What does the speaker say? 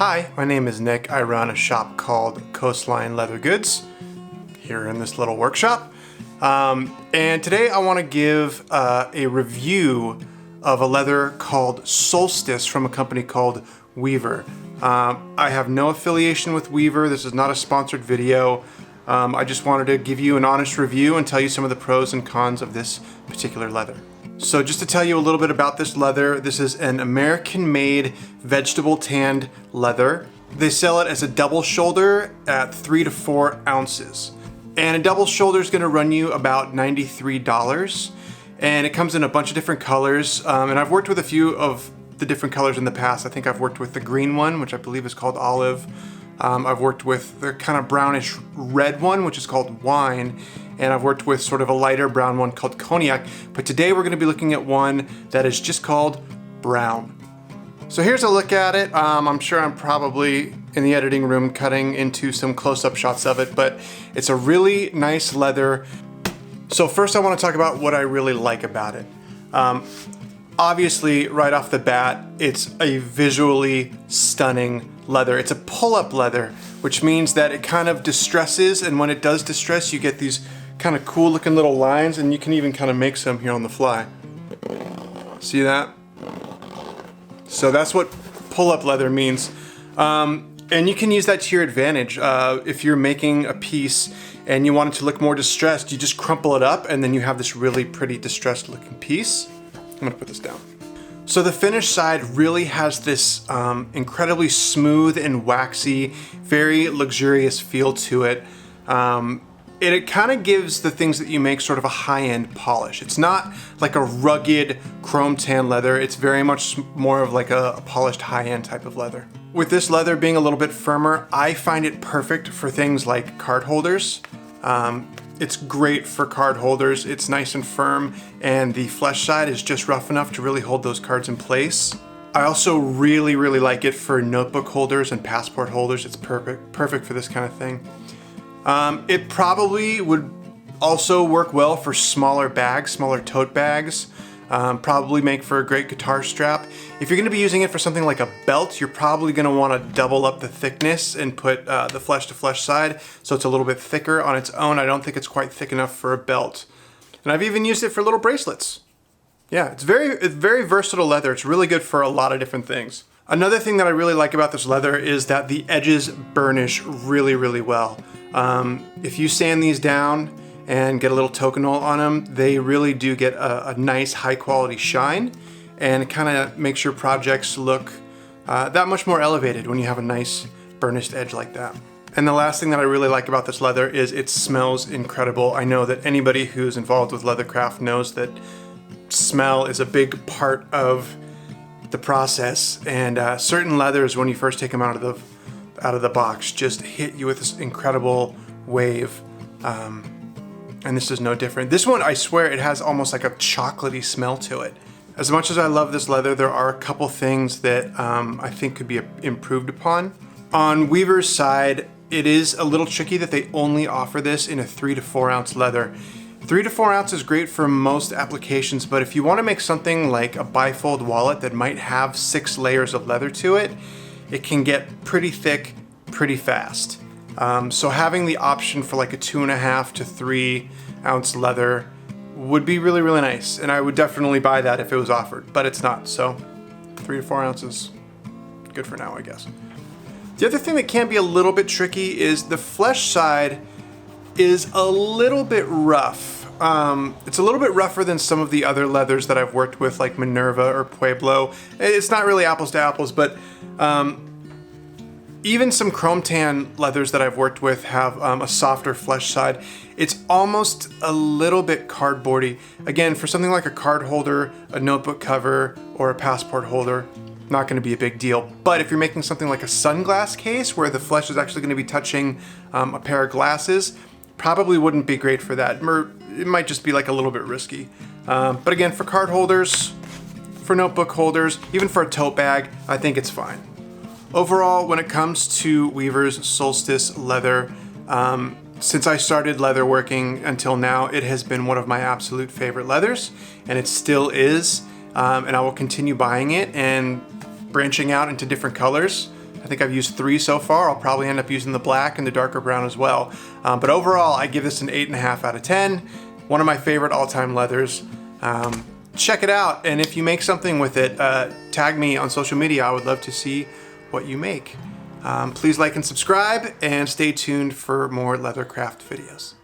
Hi, my name is Nick. I run a shop called Coastline Leather Goods here in this little workshop. And today I want to give a review of a leather called Solstice from a company called Weaver. I have no affiliation with Weaver. This is not a sponsored video. I just wanted to give you an honest review and tell you some of the pros and cons of this particular leather. So just to tell you a little bit about this leather, this is an American-made vegetable tanned leather. They sell it as a double shoulder at 3 to 4 ounces. And a double shoulder is going to run you about $93. And it comes in a bunch of different colors. And I've worked with a few of the different colors in the past. I think I've worked with the green one, which I believe is called olive. I've worked with the kind of brownish red one, which is called wine. And I've worked with sort of a lighter brown one called cognac. But today we're going to be looking at one that is just called brown. So here's a look at it. I'm sure I'm probably in the editing room cutting into some close-up shots of it, but it's a really nice leather. So first I want to talk about what I really like about it. Obviously, right off the bat, it's a visually stunning leather. It's a pull-up leather, which means that it kind of distresses, and when it does distress, you get these kind of cool looking little lines, and you can even kind of make some here on the fly. See that? So that's what pull-up leather means. And you can use that to your advantage. If you're making a piece and you want it to look more distressed, you just crumple it up and then you have this really pretty distressed looking piece. I'm gonna put this down. So the finished side really has this incredibly smooth and waxy, very luxurious feel to it. It kind of gives the things that you make sort of a high-end polish. It's not like a rugged chrome tan leather. It's very much more of like a polished high-end type of leather. With this leather being a little bit firmer, I find it perfect for things like card holders. It's great for card holders. It's nice and firm, and the flesh side is just rough enough to really hold those cards in place. I also really like it for notebook holders and passport holders. It's perfect for this kind of thing. It probably would also work well for smaller bags, smaller tote bags. Probably make for a great guitar strap. If you're going to be using it for something like a belt, you're probably going to want to double up the thickness and put the flesh to flesh side so it's a little bit thicker on its own. I don't think it's quite thick enough for a belt. And I've even used it for little bracelets. Yeah, it's very versatile leather. It's really good for a lot of different things. Another thing that I really like about this leather is that the edges burnish really well. If you sand these down and get a little toconol on them, they really do get a nice high quality shine, and it kind of makes your projects look that much more elevated when you have a nice burnished edge like that. And the last thing that I really like about this leather is it smells incredible. I know that anybody who's involved with leathercraft knows that smell is a big part of the process, and certain leathers, when you first take them out of the box, just hit you with this incredible wave. And this is no different. This one, I swear, it has almost like a chocolatey smell to it. As much as I love this leather, there are a couple things that I think could be improved upon. On Weaver's side, it is a little tricky that they only offer this in a 3 to 4 ounce leather. 3 to 4 ounces is great for most applications, but if you want to make something like a bifold wallet that might have 6 layers of leather to it, it can get pretty thick pretty fast. So having the option for like a 2.5 to 3 ounce leather would be really nice, and I would definitely buy that if it was offered, but it's not. So 3 to 4 ounces, good for now, I guess. The other thing that can be a little bit tricky is the flesh side is a little bit rough. It's a little bit rougher than some of the other leathers that I've worked with, like Minerva or Pueblo. It's not really apples to apples, but even some chrome tan leathers that I've worked with have a softer flesh side. It's almost a little bit cardboardy. Again, for something like a card holder, a notebook cover, or a passport holder, not going to be a big deal. But if you're making something like a sunglass case where the flesh is actually going to be touching a pair of glasses, probably wouldn't be great for that. It might just be like a little bit risky. But again, for card holders, for notebook holders, even for a tote bag, I think it's fine. Overall, when it comes to Weaver's Solstice leather, since I started leatherworking until now, it has been one of my absolute favorite leathers, and it still is. And I will continue buying it and branching out into different colors. I think I've used 3 so far. I'll probably end up using the black and the darker brown as well. But overall, I give this an 8.5 out of 10. One of my favorite all-time leathers. Check it out, and if you make something with it, tag me on social media. I would love to see what you make. Please like and subscribe, and stay tuned for more leathercraft videos.